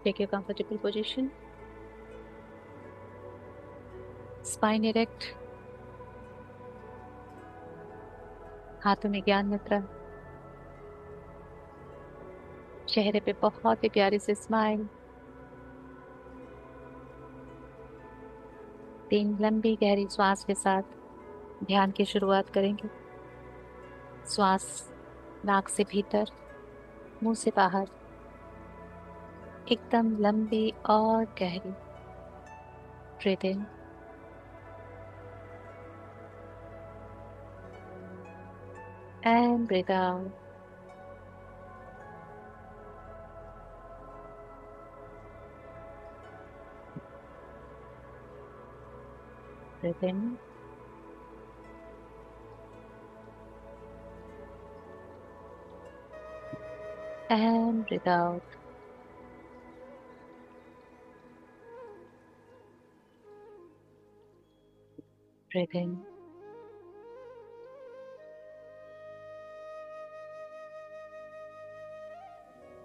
Take your comfortable position. Spine erect. हाथों में ज्ञान मुद्रा। चेहरे पे बहुत ही प्यारी सी स्माइल। 3 लंबी गहरी श्वास के साथ ध्यान की शुरुआत करेंगे। श्वास नाक से भीतर, मुंह से बाहर, एकदम लंबी और गहरी। Breathe in and breathe out. Breathe in and breathe out. Breathe in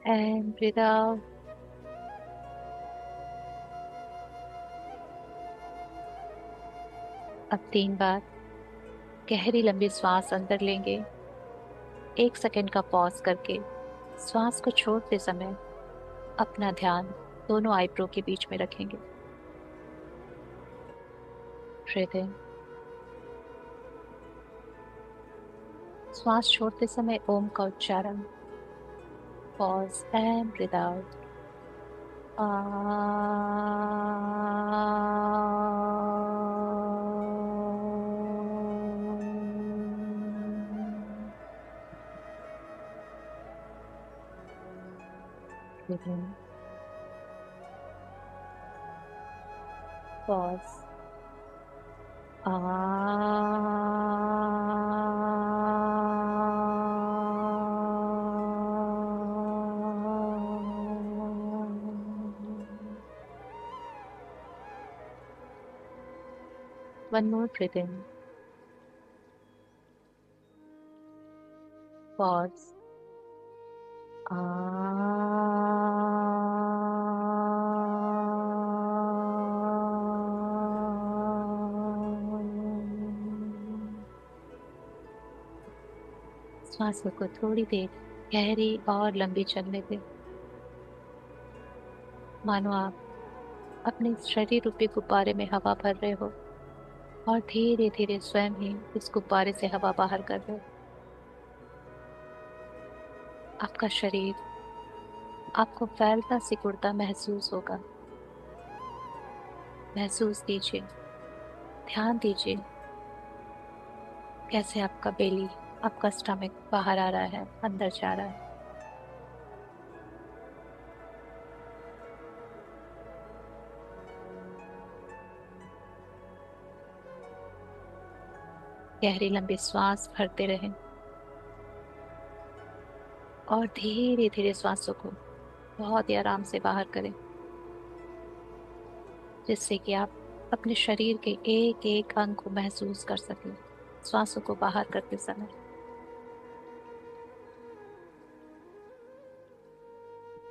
and breathe out. अब 3 बार गहरी लंबी श्वास अंदर लेंगे। 1 सेकेंड का पॉज करके श्वास को छोड़ते समय अपना ध्यान दोनों आईब्रो के बीच में रखेंगे। Breathe in. श्वास छोड़ते समय ओम का उच्चारण। Pause and breathe out. Breathe in. Pause. One more breath in. Pause. श्वासों को थोड़ी देर गहरी और लंबी चलने दें। मानो आप अपने शरीर रूपी गुब्बारे में हवा भर रहे हो और धीरे धीरे स्वयं ही इस गुब्बारे से हवा बाहर कर रहे हो। आपका शरीर आपको फैलता सिकुड़ता महसूस होगा। महसूस कीजिए, ध्यान दीजिए कैसे आपका बेली, आपका स्टमक बाहर आ रहा है, अंदर जा रहा है। गहरी लंबी श्वास भरते रहें और धीरे धीरे श्वासों को बहुत ही आराम से बाहर करें, जिससे कि आप अपने शरीर के एक एक अंग को महसूस कर सकें श्वासों को बाहर करते समय।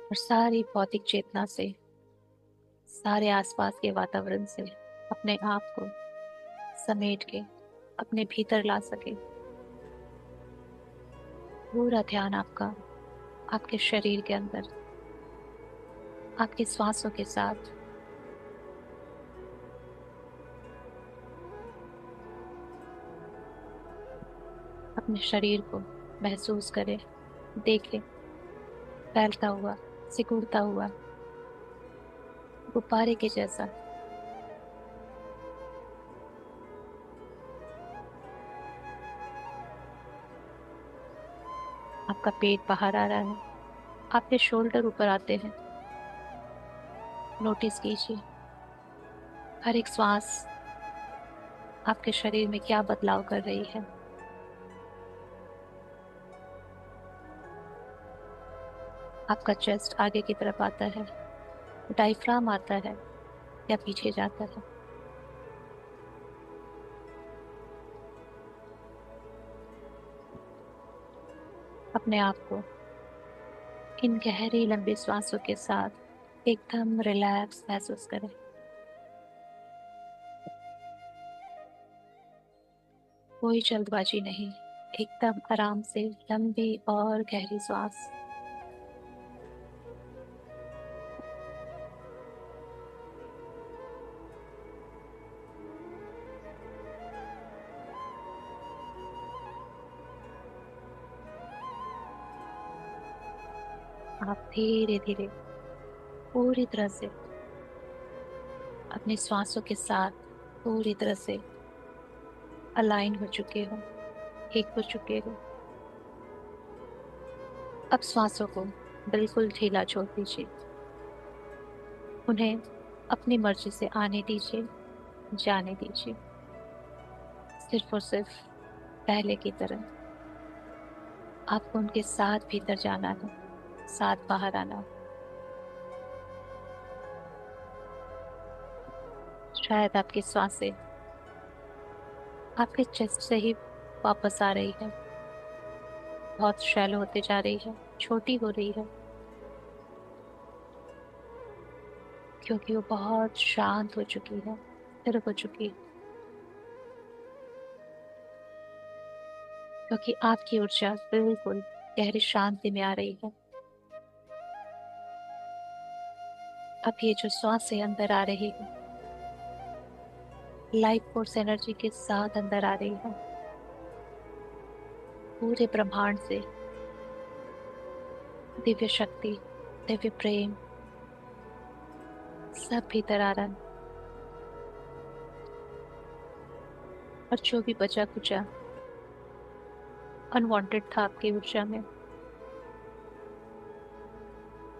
और सारी भौतिक चेतना से, सारे आसपास के वातावरण से अपने आप को समेट के अपने भीतर ला सके। पूरा ध्यान आपका आपके शरीर के अंदर, आपके श्वासों के साथ। अपने शरीर को महसूस करें, देखें, फैलता हुआ, सिकुड़ता हुआ, गुब्बारे के जैसा। आपका पेट बाहर आ रहा है, आपके शोल्डर ऊपर आते हैं। नोटिस कीजिए हर एक श्वास आपके शरीर में क्या बदलाव कर रही है। आपका चेस्ट आगे की तरफ आता है, डायफ्राम आता है या पीछे जाता है। अपने आप को इन गहरी लंबी श्वासों के साथ एकदम रिलैक्स महसूस करें। कोई जल्दबाजी नहीं, एकदम आराम से लंबी और गहरी सांस। आप धीरे धीरे पूरी तरह से अपनी सांसों के साथ पूरी तरह से अलाइन हो चुके हो, एक हो चुके हो। अब सांसों को बिल्कुल ढीला छोड़ दीजिए। उन्हें अपनी मर्जी से आने दीजिए, जाने दीजिए। सिर्फ और सिर्फ पहले की तरह आपको उनके साथ भीतर जाना है, साथ बाहर आना। शायद आपकी सांसें आपके चेस्ट से ही वापस आ रही है, बहुत शैलो होते जा रही है, छोटी हो रही है, क्योंकि वो बहुत शांत हो चुकी है, स्थिर हो चुकी है। क्योंकि आपकी ऊर्जा बिल्कुल गहरी शांति में आ रही है। अब ये जो सांसें अंदर आ रही है, लाइफ फोर्स एनर्जी के साथ अंदर आ रही है, पूरे ब्रह्मांड से दिव्य शक्ति, दिव्य प्रेम सब भीतर आ रहा है। और जो भी बचा कुचा अनवांटेड था आपकी ऊर्जा में,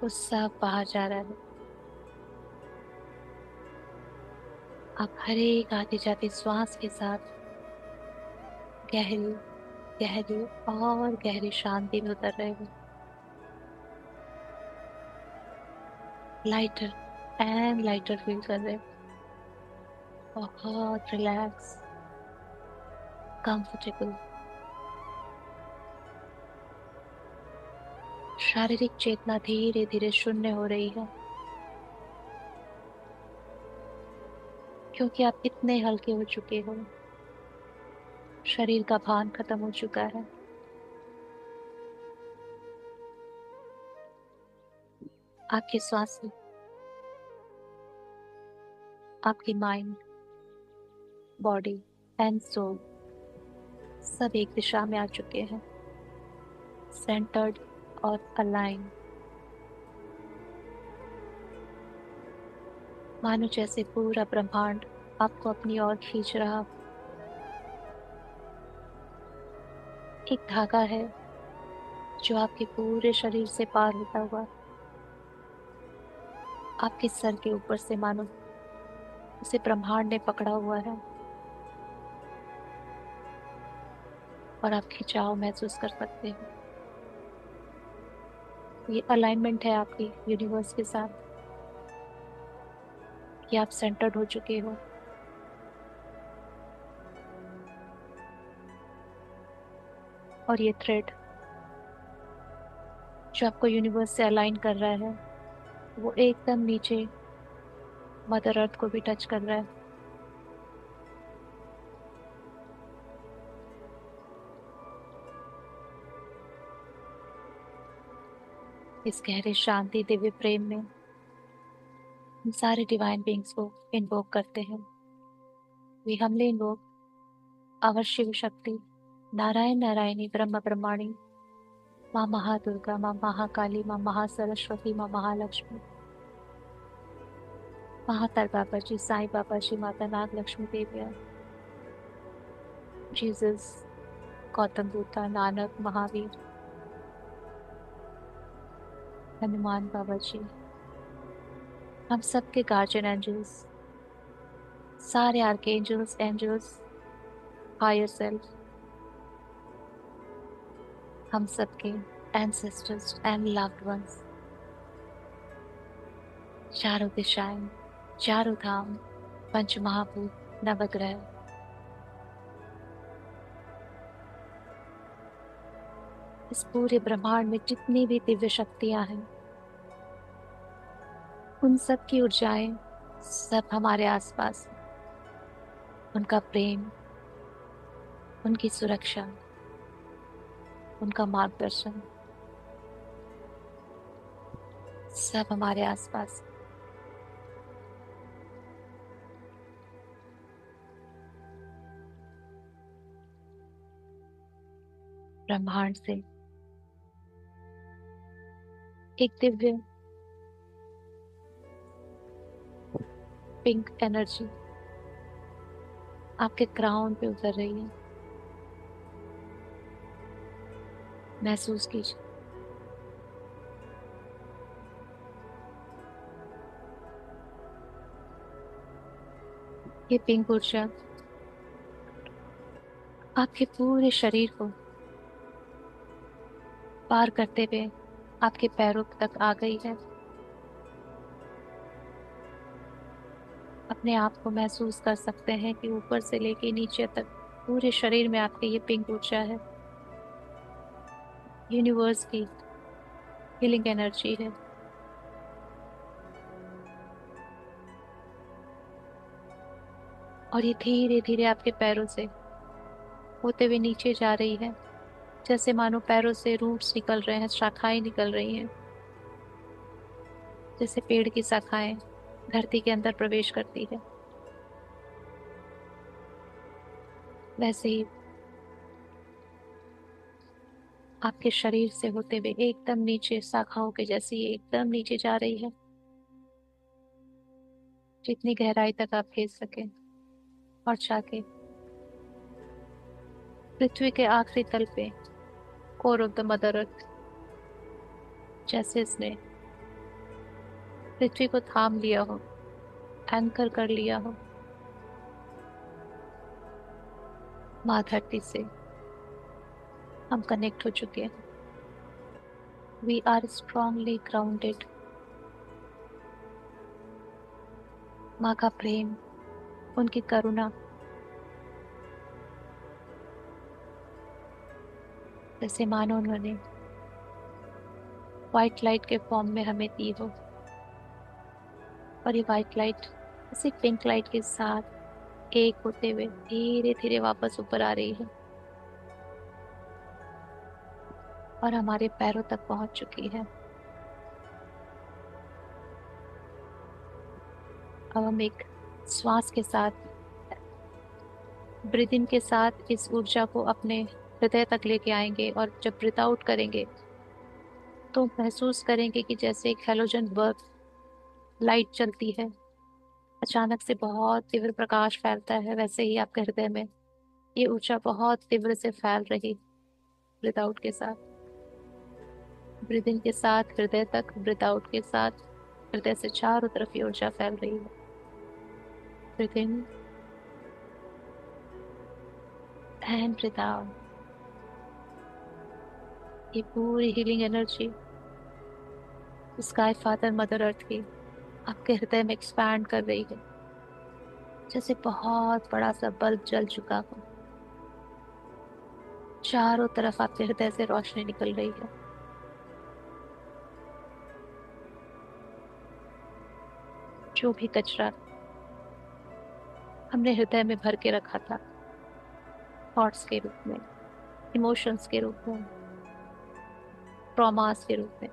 वो सब बाहर जा रहा है। आप हर एक आती जाती श्वास के साथ गहरी गहरी और गहरी शांति में उतर रहे हो। लाइटर एंड लाइटर फील कर रहे हो, बहुत रिलैक्स, कंफर्टेबल। शारीरिक चेतना धीरे धीरे शून्य हो रही है, क्योंकि आप इतने हल्के हो चुके हो। शरीर का भान खत्म हो चुका है। आपकी सांस, आपकी माइंड, बॉडी एंड सोल सब एक दिशा में आ चुके हैं, सेंटर्ड और अलाइन। मानो जैसे पूरा ब्रह्मांड आपको अपनी ओर खींच रहा। एक धागा है जो आपके पूरे शरीर से पार होता हुआ आपके सर के ऊपर से मानो उसे ब्रह्मांड ने पकड़ा हुआ है, और आप खिंचाव महसूस कर सकते हो। ये अलाइनमेंट है आपकी यूनिवर्स के साथ, कि आप सेंटर्ड हो चुके हो। और ये थ्रेड जो आपको यूनिवर्स से अलाइन कर रहा है, वो एकदम नीचे मदर अर्थ को भी टच कर रहा है। इस गहरे शांति दिव्य प्रेम में हम सारे डिवाइन बींग्स को इन्वोक करते हैं। वी हमले इन्वोक आवर शिव शक्ति, नारायण नारायणी, ब्रह्म ब्रह्माणी, माँ महादुर्गा, माँ महाकाली, माँ महासरस्वती, माँ महालक्ष्मी, महातर बाबा जी, साईं बाबा जी, माता नाग लक्ष्मी देविया, जीसस, गौतम बुद्धा, नानक, महावीर, हनुमान बाबा जी, हम सबके गार्जियन एंजल्स, सारे आर्केंजल्स, एंजल्स, हायर सेल्फ, हम सबके एंसेस्टर्स एंड लव्ड वंस, चारों दिशाएं, चारों धाम, पंच महाभूत, नवग्रह, इस पूरे ब्रह्मांड में जितनी भी दिव्य शक्तियां हैं, उन सब की ऊर्जाएं सब हमारे आसपास, उनका प्रेम, उनकी सुरक्षा, उनका मार्गदर्शन, सब हमारे आसपास। ब्रह्मांड से एक दिव्य पिंक एनर्जी आपके क्राउन पे उतर रही है। महसूस कीजिए। ये पिंक ऊर्जा आपके पूरे शरीर को पार करते हुए आपके पैरों तक आ गई है। अपने आप को महसूस कर सकते हैं कि ऊपर से लेके नीचे तक पूरे शरीर में आपके ये पिंक ऊर्जा है। यूनिवर्स की हीलिंग एनर्जी है। और ये धीरे धीरे आपके पैरों से होते हुए नीचे जा रही है, जैसे मानो पैरों से रूट्स निकल रहे हैं, शाखाएं निकल रही हैं। जैसे पेड़ की शाखाएं धरती के अंदर प्रवेश करती है, वैसे ही आपके शरीर से होते हुए एकदम नीचे शाखाओं के जैसे ये एकदम नीचे जा रही है, जितनी गहराई तक आप खींच सके। और जाके पृथ्वी के आखिरी तल पे, core of the mother earth, जैसे इसने पृथ्वी को थाम लिया हो, एंकर कर लिया हो। माँ धरती से हम कनेक्ट हो चुके हैं। We are strongly grounded. माँ का प्रेम, उनकी करुणा, जैसे मानो उन्होंने व्हाइट लाइट के फॉर्म में हमें दी हो। और ये व्हाइट लाइट इसी पिंक लाइट के साथ एक होते हुए धीरे धीरे वापस ऊपर आ रही है और हमारे पैरों तक पहुंच चुकी है। अब हम एक श्वास के साथ, ब्रीथ इन के साथ इस ऊर्जा को अपने हृदय तक लेके आएंगे, और जब ब्रीथ आउट करेंगे तो महसूस करेंगे कि जैसे एक हेलोजन बल्ब लाइट चलती है, अचानक से बहुत तीव्र प्रकाश फैलता है, वैसे ही आपके हृदय में ये ऊर्जा बहुत तीव्र से फैल रही। ब्रीथ आउट के साथ, ब्रीथ इन के साथ हृदय तक, ब्रीथ आउट के साथ हृदय से चारों तरफ ये ऊर्जा फैल रही है। Breathe in and breathe out. ये पूरी healing energy sky father mother earth की आपके हृदय में एक्सपैंड कर रही है, जैसे बहुत बड़ा सा बल्ब जल चुका हो। चारों तरफ आपके हृदय से रोशनी निकल रही है। जो भी कचरा हमने हृदय में भर के रखा था, थॉट्स के रूप में, इमोशंस के रूप में, ट्रॉमास के रूप में,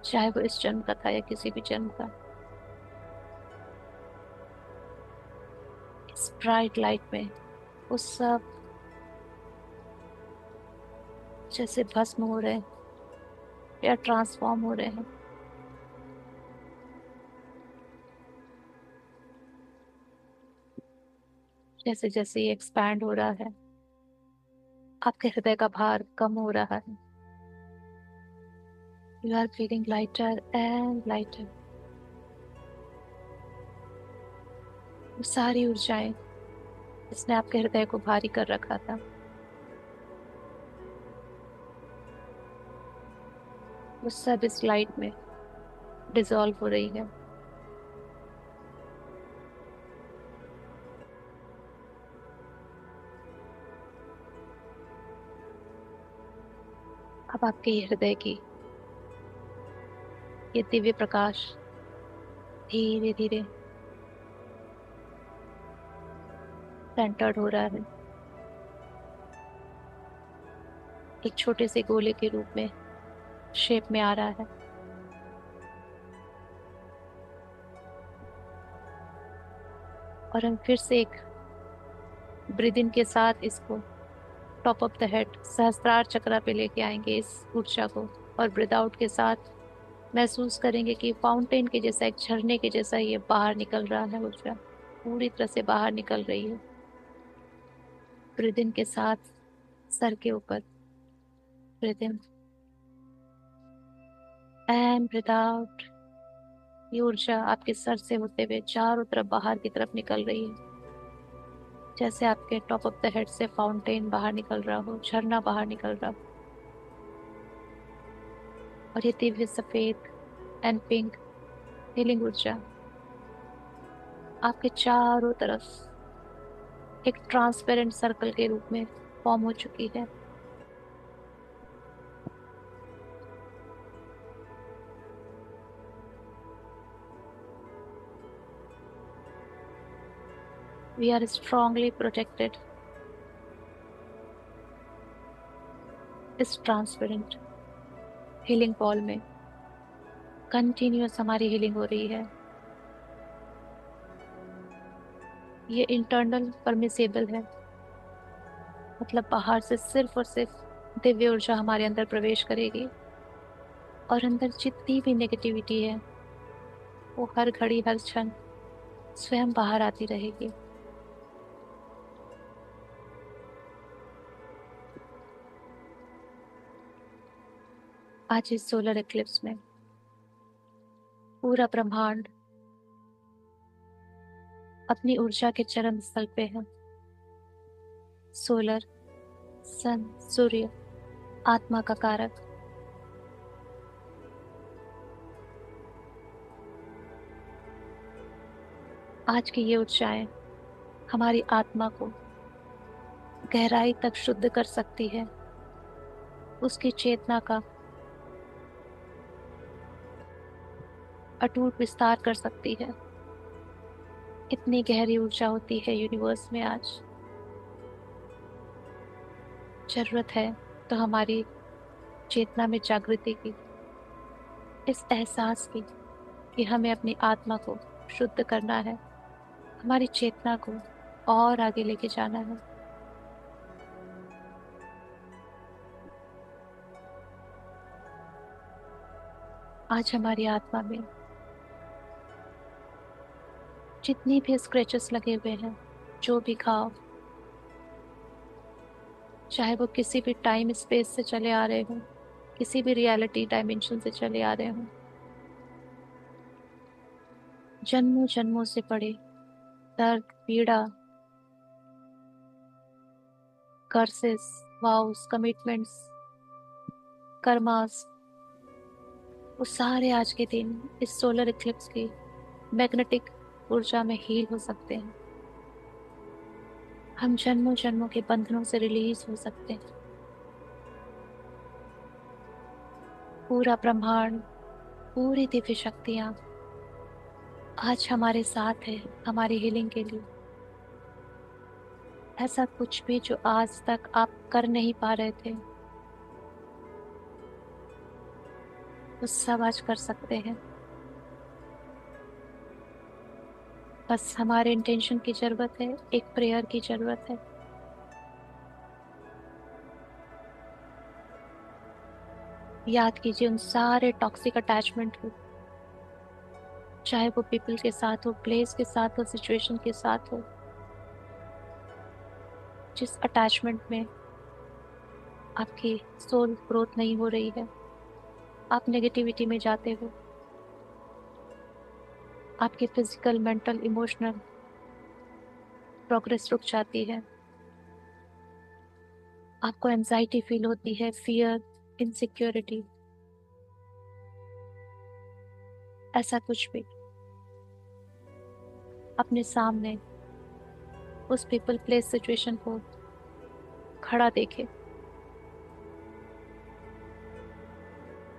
चाहे वो इस जन्म का था या किसी भी जन्म का, इस ब्राइट लाइट में वो सब जैसे भस्म हो रहे हैं या ट्रांसफॉर्म हो रहे हैं। जैसे जैसे ये एक्सपैंड हो रहा है, आपके हृदय का भार कम हो रहा है। You are feeling lighter and lighter. वो सारी ऊर्जाएं जिसने आपके हृदय को भारी कर रखा था, वो सब इस लाइट में डिसॉल्व हो रही है। अब आपके ये हृदय की ये दिव्य प्रकाश धीरे धीरे सेंटर्ड हो रहा है, एक छोटे से गोले के रूप में शेप में आ रहा है। और हम फिर से एक ब्रीद इन के साथ इसको टॉप ऑफ द हेड सहस्त्रार चक्र पे लेके आएंगे इस ऊर्जा को। और ब्रीद आउट के साथ महसूस करेंगे कि फाउंटेन के जैसा, एक झरने के जैसा ये बाहर निकल रहा है, ऊर्जा पूरी तरह से बाहर निकल रही है। ब्रीद इन के साथ सर के ऊपर, breathe in and breathe out. ये ऊर्जा आपके सर से होते हुए चारों तरफ बाहर की तरफ निकल रही है, जैसे आपके टॉप ऑफ द हेड से फाउंटेन बाहर निकल रहा हो, झरना बाहर निकल रहा हो। और ये दिव्य सफेद एंड पिंक हीलिंग ऊर्जा आपके चारों तरफ एक ट्रांसपेरेंट सर्कल के रूप में फॉर्म हो चुकी है। We are strongly protected इस ट्रांसपेरेंट हीलिंग बॉल में। कंटिन्यूअस हमारी हीलिंग हो रही है। ये इंटरनल परमिसेबल है, मतलब बाहर से सिर्फ और सिर्फ दिव्य ऊर्जा हमारे अंदर प्रवेश करेगी और अंदर जितनी भी नेगेटिविटी है वो हर घड़ी हर क्षण स्वयं बाहर आती रहेगी। आज इस सोलर एक्लिप्स में पूरा ब्रह्मांड अपनी ऊर्जा के चरम स्थल पे है। सोलर, सन, सूर्य, आत्मा का कारक। आज की ये ऊर्जाएं हमारी आत्मा को गहराई तक शुद्ध कर सकती है, उसकी चेतना का अटूट विस्तार कर सकती है। इतनी गहरी ऊर्जा होती है यूनिवर्स में आज। जरूरत है तो हमारी चेतना में जागृति की, इस एहसास की कि हमें अपनी आत्मा को शुद्ध करना है, हमारी चेतना को और आगे लेके जाना है। आज हमारी आत्मा में जितनी भी स्क्रैचेस लगे हुए हैं, जो भी घाव, चाहे वो किसी भी टाइम स्पेस से चले आ रहे हो, किसी भी रियलिटी डायमेंशन से चले आ रहे हो, जन्मों जन्मों से पड़े दर्द, पीड़ा, कर्सेस, वाउस, कमिटमेंट्स, कर्मास, वो सारे आज के दिन इस सोलर इक्लिप्स की मैग्नेटिक ऊर्जा में हील हो सकते हैं। हम जन्मों जन्मों के बंधनों से रिलीज हो सकते हैं। पूरा ब्रह्मांड, पूरी दिव्य शक्तियां आज हमारे साथ है हमारी हीलिंग के लिए। ऐसा कुछ भी जो आज तक आप कर नहीं पा रहे थे, वो सब आज कर सकते हैं। बस हमारे इंटेंशन की जरूरत है, एक प्रेयर की जरूरत है। याद कीजिए उन सारे टॉक्सिक अटैचमेंट को, चाहे वो पीपल के साथ हो, प्लेस के साथ हो, सिचुएशन के साथ हो, जिस अटैचमेंट में आपकी सोल ग्रोथ नहीं हो रही है, आप नेगेटिविटी में जाते हो, आपकी फिजिकल, मेंटल, इमोशनल प्रोग्रेस रुक जाती है, आपको एंजाइटी फील होती है, फियर, इनसिक्योरिटी, ऐसा कुछ भी अपने सामने उस पीपल, प्लेस, सिचुएशन को खड़ा देखे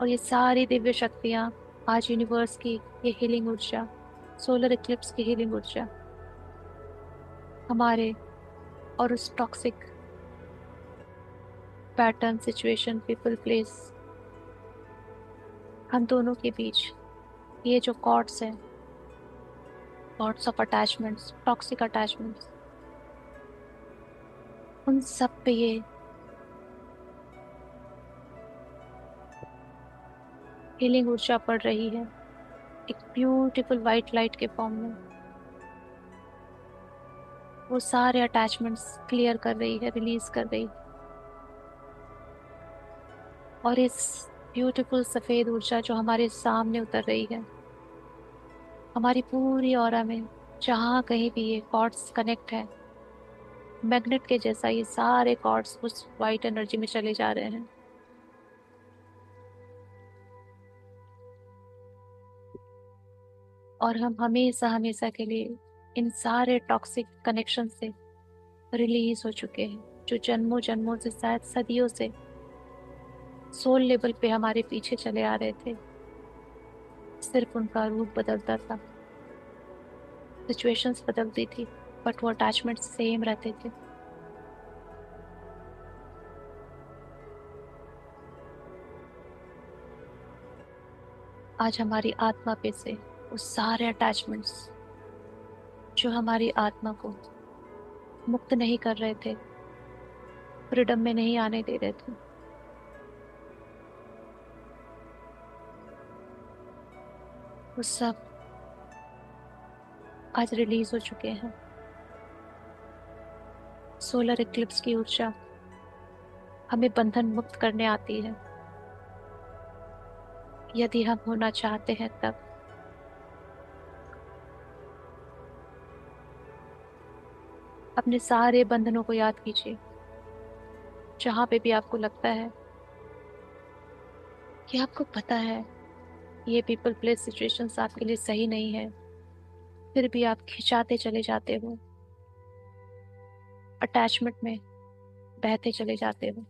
और ये सारी दिव्य शक्तियां आज यूनिवर्स की ये हीलिंग ऊर्जा, सोलर इक्लिप्स की हीलिंग ऊर्जा हमारे और उस toxic pattern, situation, people, place, हम दोनों के बीच ये जो कॉर्ड्स हैं, cords of attachments, toxic attachments, उन सब पे ये हीलिंग ऊर्जा पड़ रही है एक ब्यूटीफुल वाइट लाइट के फॉर्म में। वो सारे अटैचमेंट्स क्लियर कर रही है, रिलीज कर रही है। और इस ब्यूटीफुल सफेद ऊर्जा जो हमारे सामने उतर रही है, हमारी पूरी ऑरा में जहाँ कहीं भी ये कॉर्ड्स कनेक्ट है, मैग्नेट के जैसा ये सारे कॉर्ड्स उस वाइट एनर्जी में चले जा रहे हैं। और हम हमेशा हमेशा के लिए इन सारे टॉक्सिक कनेक्शन से रिलीज हो चुके हैं, जो जन्मों जन्मों से, शायद सदियों से सोल लेवल पे हमारे पीछे चले आ रहे थे। सिर्फ उनका रूप बदलता था, सिचुएशंस बदलती थी, बट वो अटैचमेंट सेम रहते थे। आज हमारी आत्मा पे से वो सारे अटैचमेंट्स जो हमारी आत्मा को मुक्त नहीं कर रहे थे, फ्रीडम में नहीं आने दे रहे थे, वो सब आज रिलीज हो चुके हैं। सोलर इक्लिप्स की ऊर्जा हमें बंधन मुक्त करने आती है, यदि हम होना चाहते हैं तब। अपने सारे बंधनों को याद कीजिए, जहां पे भी आपको लगता है कि आपको पता है ये पीपल, प्लेस, सिचुएशंस आपके लिए सही नहीं है, फिर भी आप खिंचाते चले जाते हो, अटैचमेंट में बहते चले जाते हो।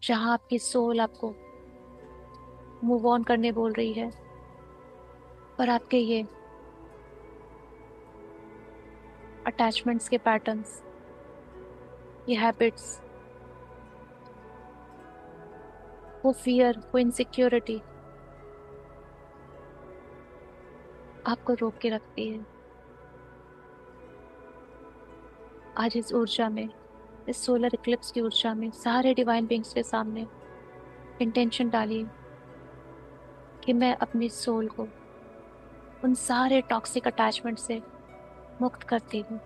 जहां आपकी सोल आपको मूव ऑन करने बोल रही है, पर आपके ये अटैचमेंट्स के पैटर्न्स, ये हैबिट्स, वो फियर, वो इनसिक्योरिटी आपको रोक के रखती है। आज इस ऊर्जा में, इस सोलर इक्लिप्स की ऊर्जा में सारे डिवाइन बींग्स के सामने इंटेंशन डालिए कि मैं अपनी सोल को उन सारे टॉक्सिक अटैचमेंट से मुक्त करती हूँ,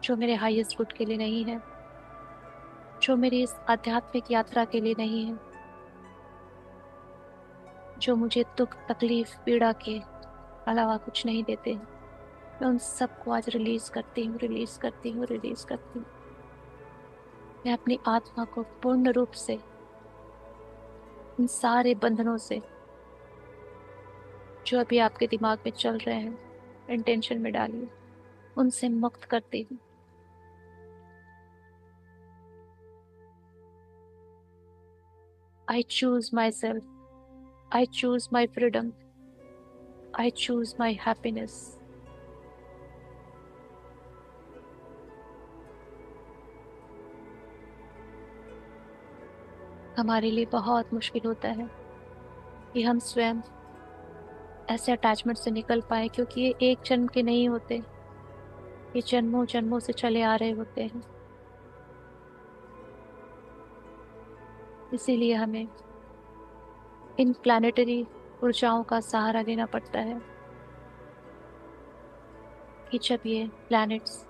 जो मेरे हाईएस्ट गुड के लिए नहीं है, जो मेरी इस आध्यात्मिक यात्रा के लिए नहीं है, जो मुझे दुख, तकलीफ, पीड़ा के अलावा कुछ नहीं देते हैं। मैं उन सबको आज रिलीज करती हूँ, रिलीज करती हूँ, रिलीज करती हूँ। मैं अपनी आत्मा को पूर्ण रूप से उन सारे बंधनों से, जो अभी आपके दिमाग में चल रहे हैं, इंटेंशन में डालिए, उनसे मुक्त करती हूँ। I choose my self, I choose my freedom, I choose my happiness. हमारे लिए बहुत मुश्किल होता है कि हम स्वयं ऐसे अटैचमेंट से निकल पाए, क्योंकि ये एक जन्म के नहीं होते, ये जन्मों जन्मों से चले आ रहे होते हैं। इसीलिए हमें इन प्लानिटरी ऊर्जाओं का सहारा लेना पड़ता है कि जब ये प्लैनेट्स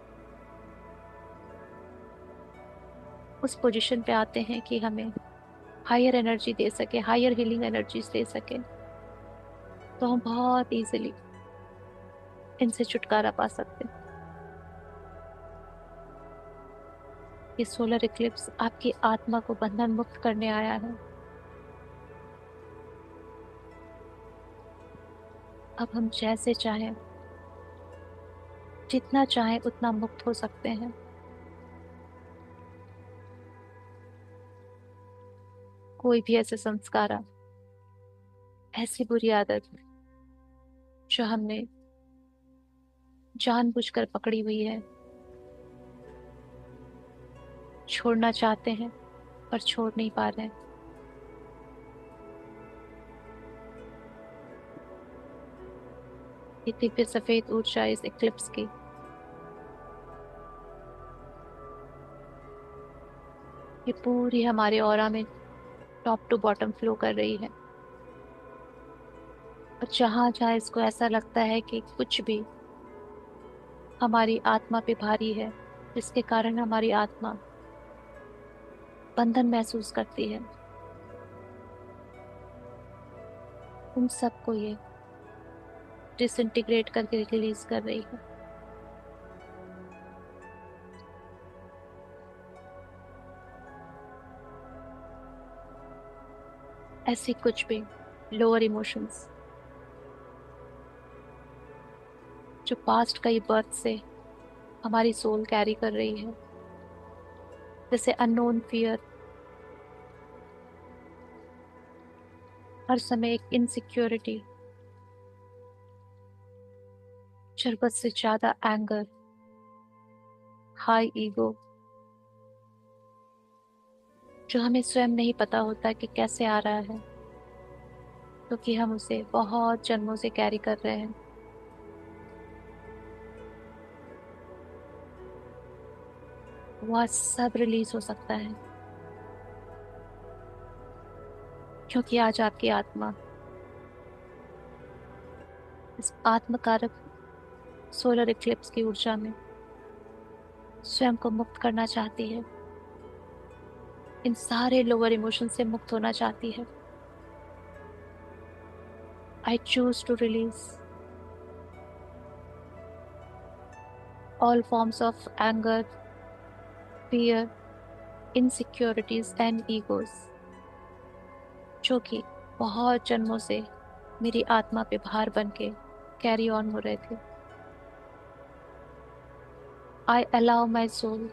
उस पोजीशन पे आते हैं कि हमें हायर एनर्जी दे सके, हायर हीलिंग एनर्जीज दे सके, तो हम बहुत इजीली इनसे छुटकारा पा सकते हैं। ये सोलर इक्लिप्स आपकी आत्मा को बंधन मुक्त करने आया है। अब हम जैसे चाहें, जितना चाहें उतना मुक्त हो सकते हैं। कोई भी ऐसे संस्कार ऐसी बुरी आदत जो हमने जानबूझकर पकड़ी हुई है, छोड़ना चाहते हैं पर छोड़ नहीं पा रहे हैं। ये दिव्य सफेद ऊर्जा इस इक्लिप्स की ये पूरी हमारे ऑरा में टॉप टू बॉटम फ्लो कर रही है। और जहां जहां इसको ऐसा लगता है कि कुछ भी हमारी आत्मा पे भारी है, जिसके कारण हमारी आत्मा बंधन महसूस करती है, उन सबको ये डिसइंटीग्रेट करके रिलीज कर रही है। ऐसी कुछ भी लोअर इमोशंस जो पास्ट कई बर्थ से हमारी सोल कैरी कर रही है, जैसे अननोन फियर, हर समय एक इनसिक्योरिटी, जरूरत से ज्यादा एंगर, हाई ईगो, जो हमें स्वयं नहीं पता होता कि कैसे आ रहा है, क्योंकि हम उसे बहुत जन्मों से कैरी कर रहे हैं। वह सब रिलीज हो सकता है, क्योंकि आज आपकी आत्मा इस आत्मकारक सोलर इक्लिप्स की ऊर्जा में स्वयं को मुक्त करना चाहती है, इन सारे लोअर इमोशन से मुक्त होना चाहती है। I choose to release all forms of anger, fear, insecurities and egos, जो कि बहुत जन्मों से मेरी आत्मा पे भार बन के कैरी ऑन हो रहे थे। I allow my soul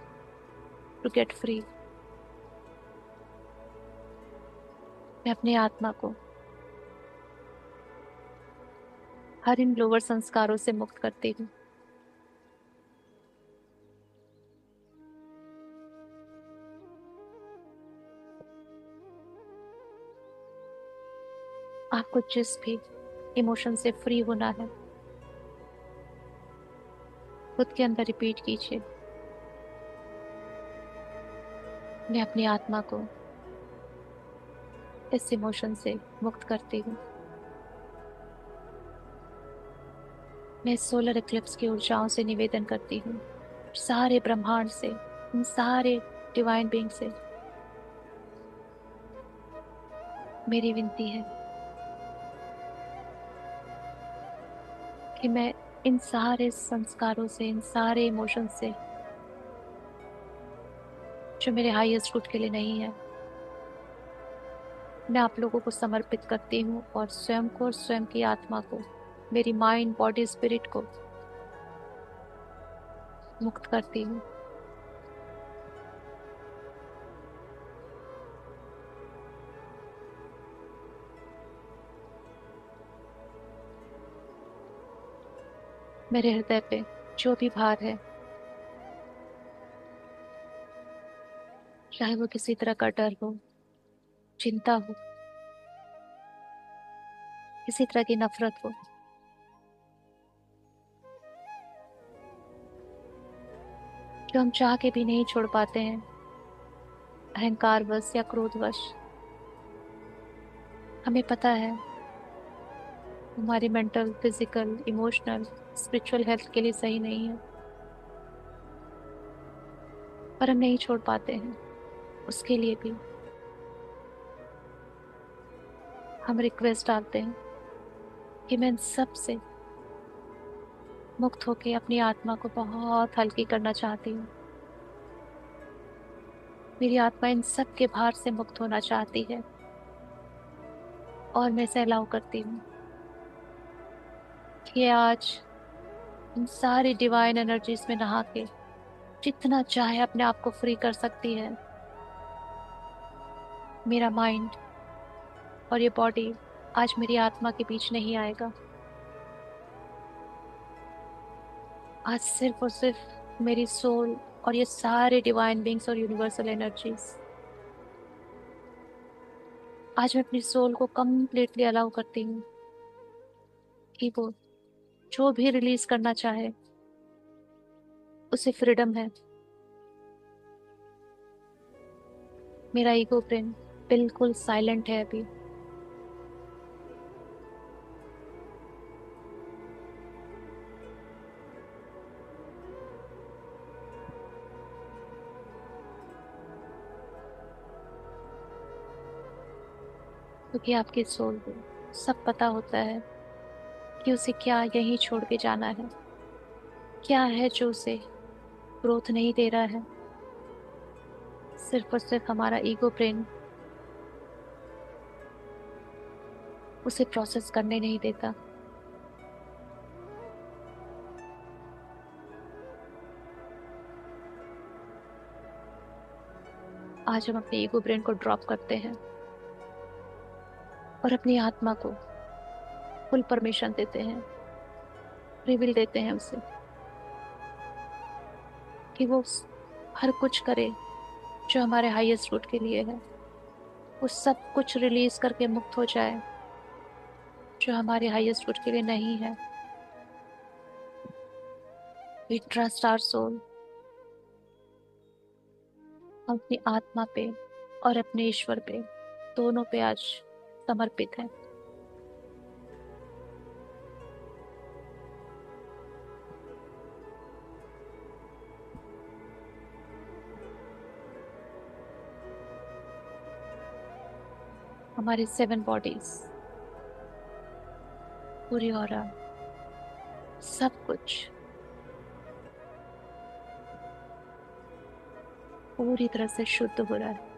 to get free. मैं अपनी आत्मा को हर इन लोअर संस्कारों से मुक्त करती हूँ। आपको जिस भी इमोशन से फ्री होना है, खुद के अंदर रिपीट कीजिए, मैं अपनी आत्मा को इस इमोशन से मुक्त करती हूँ। मैं इस सोलर इक्लिप्स की ऊर्जाओं से निवेदन करती हूँ, सारे ब्रह्मांड से, इन सारे डिवाइन बीइंग से मेरी विनती है कि मैं इन सारे संस्कारों से, इन सारे इमोशन से जो मेरे हाईएस्ट गुड के लिए नहीं है, मैं आप लोगों को समर्पित करती हूँ और स्वयं को और स्वयं की आत्मा को, मेरी माइंड बॉडी स्पिरिट को मुक्त करती हूँ। मेरे हृदय पे जो भी भार है, चाहे वो किसी तरह का डर हो, चिंता हो, किसी तरह की नफरत हो, जो हम चाह के भी नहीं छोड़ पाते हैं, अहंकार वश या क्रोधवश, हमें पता है हमारी mental, physical, emotional, spiritual health के लिए सही नहीं है, पर हम नहीं छोड़ पाते हैं। उसके लिए भी हम रिक्वेस्ट डालते हैं कि मैं इन सब से मुक्त होके अपनी आत्मा को बहुत हल्की करना चाहती हूँ। मेरी आत्मा इन सब के भार से मुक्त होना चाहती है और मैं इसे अलाउ करती हूँ कि आज इन सारी डिवाइन एनर्जीज में नहा के जितना चाहे अपने आप को फ्री कर सकती है। मेरा माइंड और ये बॉडी आज मेरी आत्मा के बीच नहीं आएगा। आज सिर्फ और सिर्फ मेरी सोल और ये सारे डिवाइन बींग्स और यूनिवर्सल एनर्जीज, आज मैं अपनी सोल को कंप्लीटली अलाउ करती हूँ कि वो जो भी रिलीज करना चाहे उसे फ्रीडम है। मेरा ईगो ब्रेन बिल्कुल साइलेंट है अभी। क्योंकि आपकी सोल को सब पता होता है कि उसे क्या यहीं छोड़ के जाना है, क्या है जो उसे ग्रोथ नहीं दे रहा है। सिर्फ और सिर्फ हमारा ईगो ब्रेन उसे प्रोसेस करने नहीं देता। आज हम अपने ईगो ब्रेन को ड्रॉप करते हैं और अपनी आत्मा को फुल परमिशन देते हैं, रिवील देते हैं उसे कि वो हर कुछ करे जो हमारे हाईएस्ट गुड के लिए है। वो सब कुछ रिलीज करके मुक्त हो जाए जो हमारे हाईएस्ट गुड के लिए नहीं है। We trust our soul. हम अपनी आत्मा पे और अपने ईश्वर पे, दोनों पे आज समर्पित है। हमारे 7 बॉडीज, पूरी ऑरा, सब कुछ पूरी तरह से शुद्ध हो रहा है।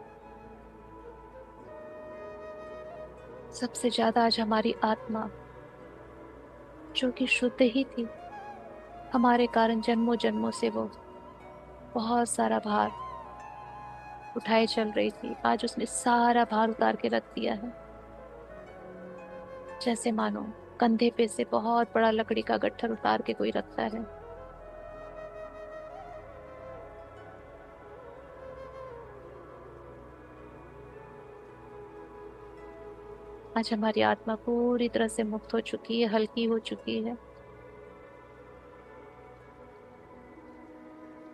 सबसे ज्यादा आज हमारी आत्मा, जो कि शुद्ध ही थी, हमारे कारण जन्मों जन्मों से वो बहुत सारा भार उठाए चल रही थी, आज उसने सारा भार उतार के रख दिया है। जैसे मानो कंधे पे से बहुत बड़ा लकड़ी का गट्ठर उतार के कोई रखता है। आज हमारी आत्मा पूरी तरह से मुक्त हो चुकी है, हल्की हो चुकी है।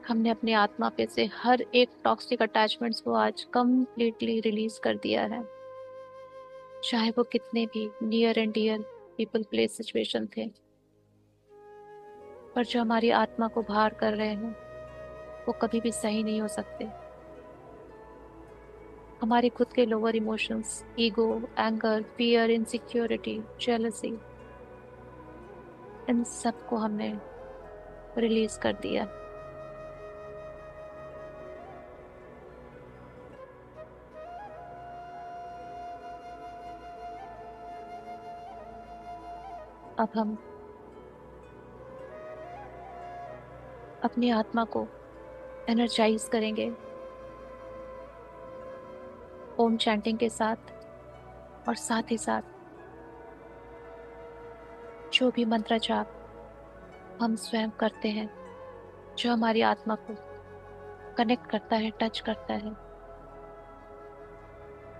हमने अपनी आत्मा पे से हर एक टॉक्सिक अटैचमेंट्स को आज कंप्लीटली रिलीज कर दिया है, चाहे वो कितने भी near and dear people place situation थे। पर जो हमारी आत्मा को बाहर कर रहे हैं वो कभी भी सही नहीं हो सकते। हमारे खुद के lower emotions, ego, anger, fear, insecurity, jealousy, इन सब को हमने रिलीज कर दिया। अब हम अपनी आत्मा को एनर्जाइज करेंगे ओम चैंटिंग के साथ, और साथ ही साथ जो भी मंत्र जाप हम स्वयं करते हैं, जो हमारी आत्मा को कनेक्ट करता है, टच करता है,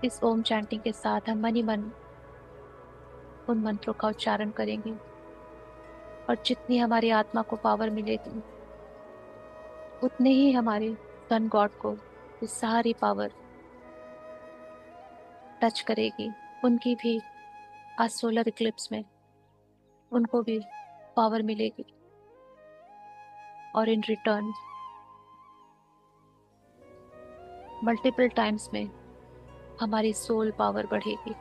इस ओम चैंटिंग के साथ हम मन ही मन उन मंत्रों का उच्चारण करेंगे। और जितनी हमारी आत्मा को पावर मिलेगी, उतने ही हमारे सन गॉड को ये सारी पावर टच करेगी। उनकी भी आज सोलर इक्लिप्स में उनको भी पावर मिलेगी, और इन रिटर्न मल्टीपल टाइम्स में हमारी सोल पावर बढ़ेगी।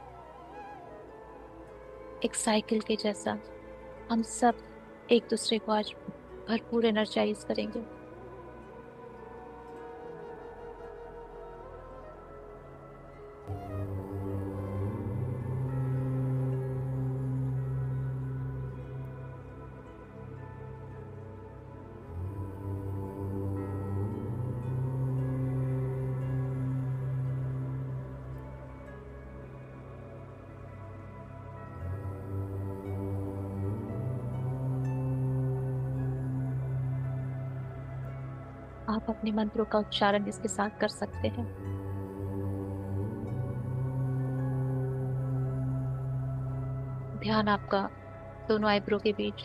एक साइकिल के जैसा हम सब एक दूसरे को आज भरपूर एनर्जाइज करेंगे। आप अपने मंत्रों का उच्चारण इसके साथ कर सकते हैं। ध्यान आपका दोनों आईब्रो के बीच।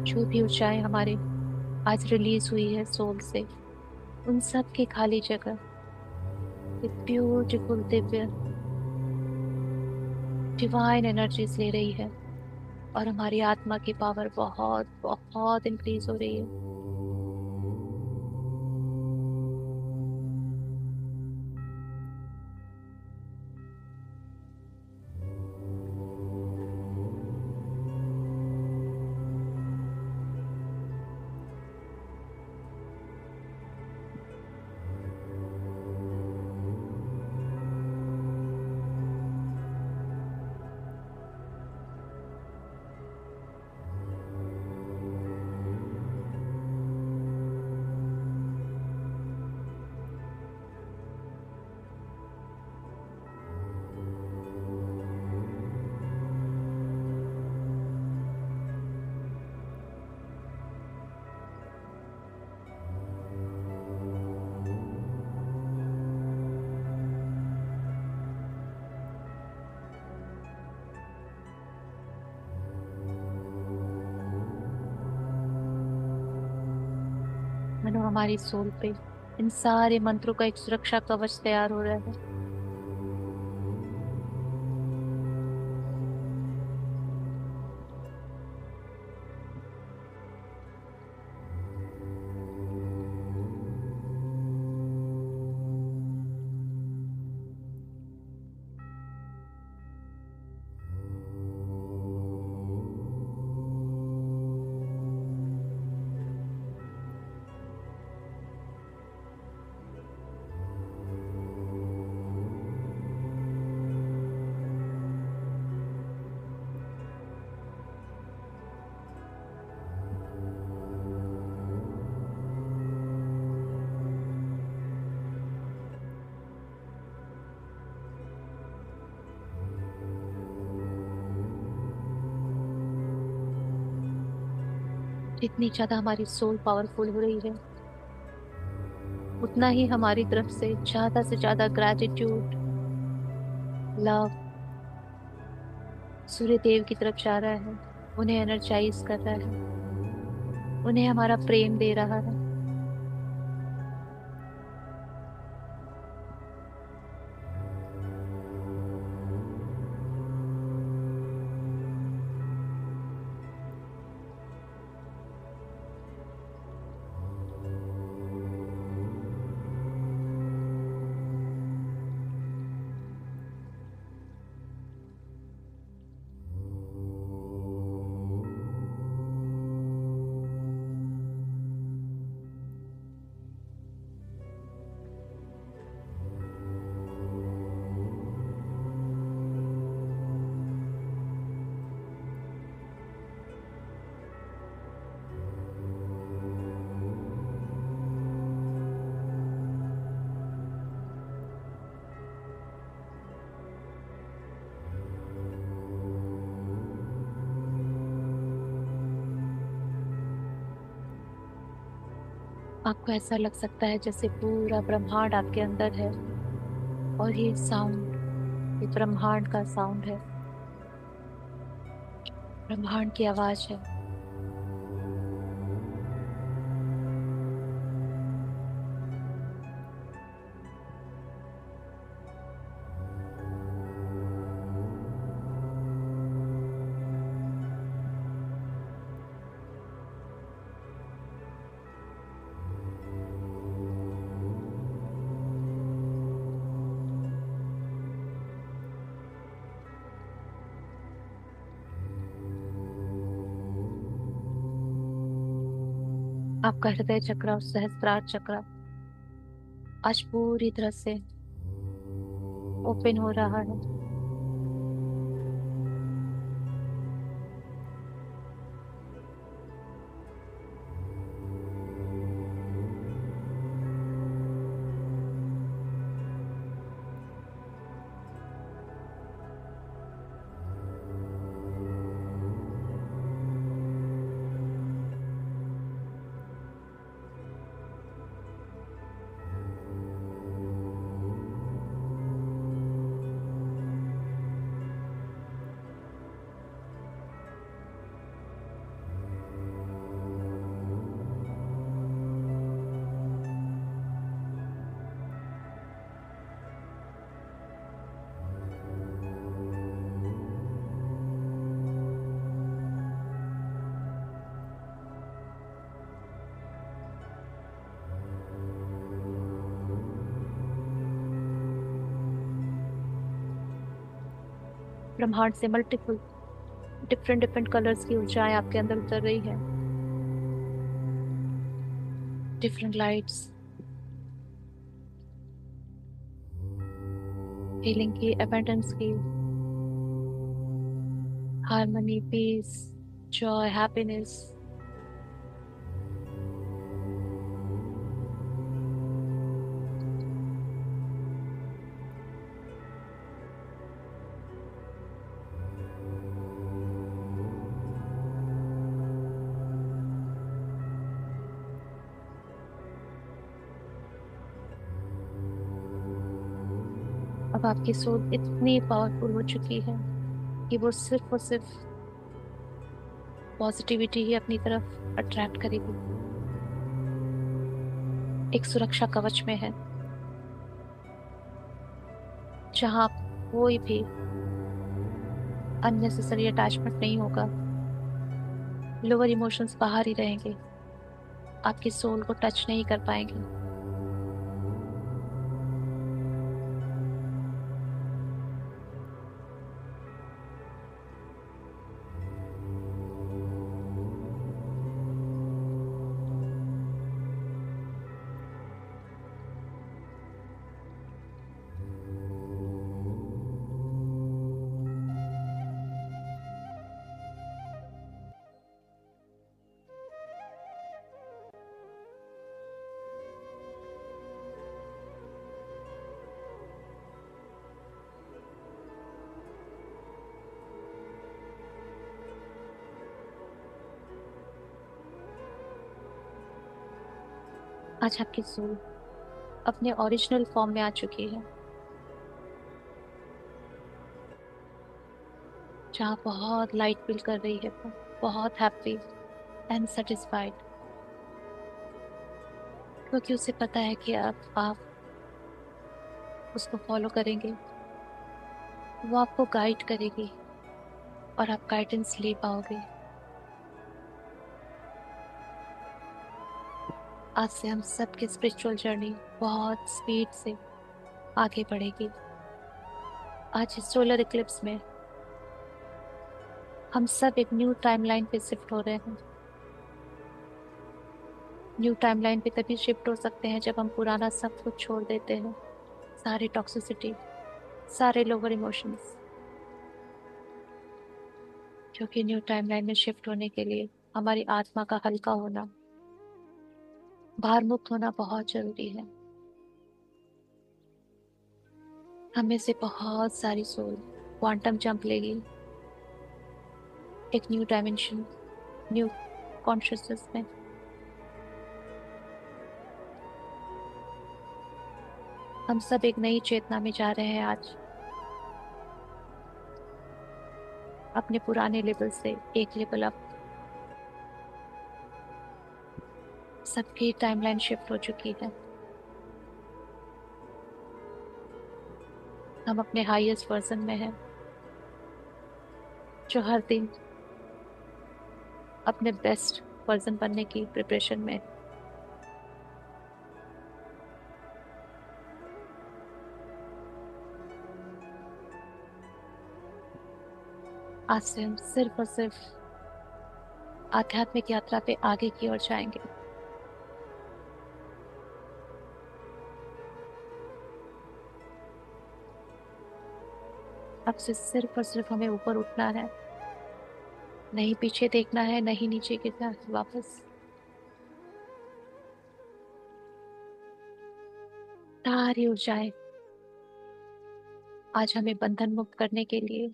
जो भी ऊंचाई हमारे आज रिलीज हुई है सोल से, उन सब की खाली जगह ब्यूटीफुल दिव्य डिवाइन एनर्जीज ले रही है, और हमारी आत्मा की पावर बहुत बहुत इंक्रीज हो रही है। मानो हमारी सोल पे इन सारे मंत्रों का एक सुरक्षा कवच तैयार हो रहा है। जितनी ज्यादा हमारी सोल पावरफुल हो रही है, उतना ही हमारी तरफ से ज्यादा ग्रेटिट्यूड, लव सूर्य देव की तरफ जा रहा है, उन्हें एनर्जाइज कर रहा है, उन्हें हमारा प्रेम दे रहा है। आपको ऐसा लग सकता है जैसे पूरा ब्रह्मांड आपके अंदर है, और ये साउंड, ये ब्रह्मांड का साउंड है, ब्रह्मांड की आवाज है। आपका हृदय चक्र और सहस्त्रार चक्र आज पूरी तरह से ओपन हो रहा है। ब्रह्मांड से मल्टीपल डिफरेंट डिफरेंट कलर्स की ऊर्जाएं आपके अंदर उतर रही है। डिफरेंट लाइट्स, हीलिंग की, अबंडेंस की, हार्मनी, पीस, जॉय, हैप्पीनेस। अब आपकी सोल इतनी पावरफुल हो चुकी है कि वो सिर्फ और सिर्फ पॉजिटिविटी ही अपनी तरफ अट्रैक्ट करेगी। एक सुरक्षा कवच में है, जहां आप कोई भी अननेसेसरी अटैचमेंट नहीं होगा। लोअर इमोशंस बाहर ही रहेंगे, आपकी सोल को टच नहीं कर पाएंगे। आज आपकी सोल अपने ओरिजिनल फॉर्म में आ चुकी है, जहाँ बहुत लाइट फील कर रही है वो, बहुत हैप्पी एंड सेटिस्फाइड, क्योंकि उसे पता है कि अब आप उसको फॉलो करेंगे, वो आपको गाइड करेगी और आप गाइडेंस ले पाओगे। आज से हम सबकी स्पिरिचुअल जर्नी बहुत स्पीड से आगे बढ़ेगी। आज इस सोलर इक्लिप्स में हम सब एक न्यू टाइमलाइन पे शिफ्ट हो रहे हैं। न्यू टाइमलाइन पे तभी शिफ्ट हो सकते हैं जब हम पुराना सब कुछ छोड़ देते हैं, सारी टॉक्सिसिटी, सारे लोअर इमोशंस। क्योंकि न्यू टाइमलाइन में शिफ्ट होने के लिए हमारी आत्मा का हल्का होना, भार मुक्त होना बहुत जरूरी है। हमें से बहुत सारी सोल क्वांटम जंप लेगी, एक न्यू डायमेंशन, न्यू कॉन्शियसनेस में। हम सब एक नई चेतना में जा रहे हैं आज, अपने पुराने लेवल से एक लेवल अप। सबकी टाइमलाइन शिफ्ट हो चुकी है। हम अपने हाईएस्ट वर्जन में हैं, जो हर दिन अपने बेस्ट वर्जन बनने की प्रिपरेशन में। आज से हम सिर्फ और सिर्फ आध्यात्मिक यात्रा पे आगे की ओर जाएंगे। अब से सिर्फ और सिर्फ हमें ऊपर उठना है, नहीं पीछे देखना है, नहीं नीचे गिरना है वापस। सारी ऊर्जाएं आज हमें बंधन मुक्त करने के लिए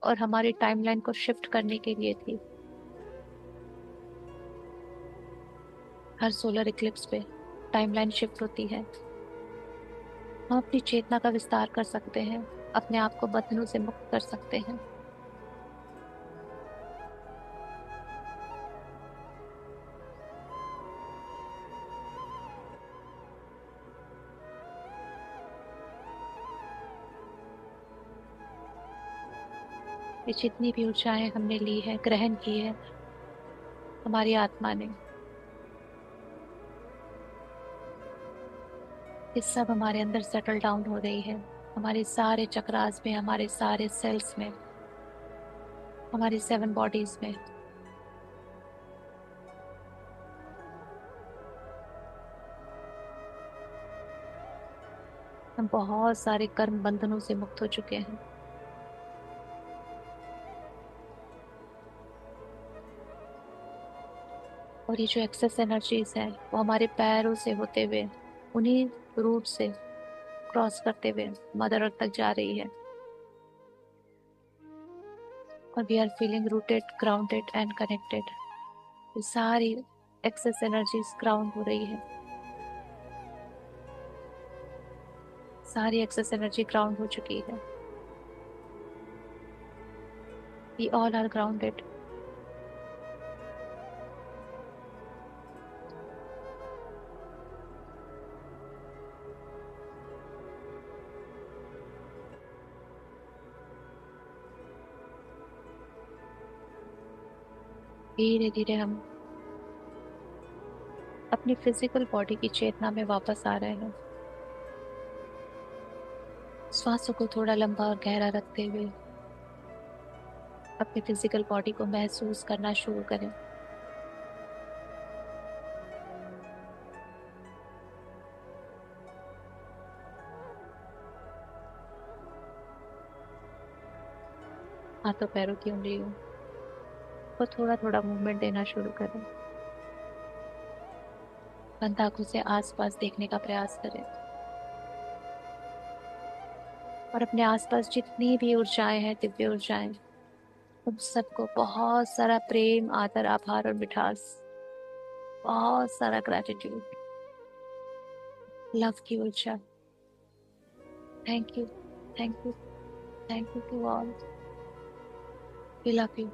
और हमारी टाइमलाइन को शिफ्ट करने के लिए थी। हर सोलर इक्लिप्स पे टाइमलाइन शिफ्ट होती है। हम अपनी चेतना का विस्तार कर सकते हैं, अपने आप को बंधनों से मुक्त कर सकते हैं। ये जितनी भी ऊर्जाएं हमने ली है, ग्रहण की है हमारी आत्मा ने, ये सब हमारे अंदर सेटल डाउन हो रही है। हमारे सारे चक्रास में, हमारे सारे सेल्स में, हमारी 7 बॉडीज में। हम बहुत सारे कर्म बंधनों से मुक्त हो चुके हैं। और ये जो एक्सेस एनर्जीज है वो हमारे पैरों से होते हुए, उन्हीं रूट से क्रॉस करते हुए मदर अर्थ तक जा रही है। और we are feeling rooted, grounded and connected. ये सारी एक्सेस एनर्जीज ग्राउंड हो रही है। सारी एक्सेस एनर्जी ग्राउंड हो चुकी है। We all are grounded. धीरे धीरे हम अपनी फिजिकल बॉडी की चेतना में वापस आ रहे हैं। श्वासों को थोड़ा लंबा और गहरा रखते हुए अपनी फिजिकल बॉडी को महसूस करना शुरू करें। हाथों पैरों की उंगलियों को थोड़ा थोड़ा मूवमेंट देना शुरू करें। बंद आंखों से आसपास देखने का प्रयास करें और अपने आसपास जितनी भी ऊर्जाएं हैं, दिव्य ऊर्जाएं, उन सबको बहुत सारा प्रेम, आदर, आभार और मिठास, बहुत सारा ग्रेटिट्यूड, लव की ऊर्जा। Thank you, thank you, thank you to all. We love you.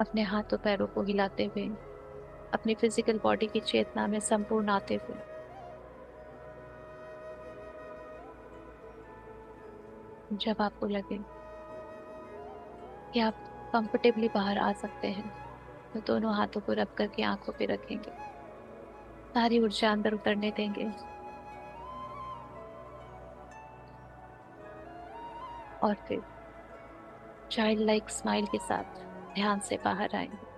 अपने हाथों पैरों को हिलाते हुए अपनी फिजिकल बॉडी की चेतना में संपूर्ण आते हुए, जब आपको लगे कि आप कंफर्टेबली बाहर आ सकते हैं, तो दोनों हाथों को रब करके आंखों पे रखेंगे। सारी ऊर्जा अंदर उतरने देंगे और फिर चाइल्ड लाइक स्माइल के साथ ध्यान से बाहर आएंगे।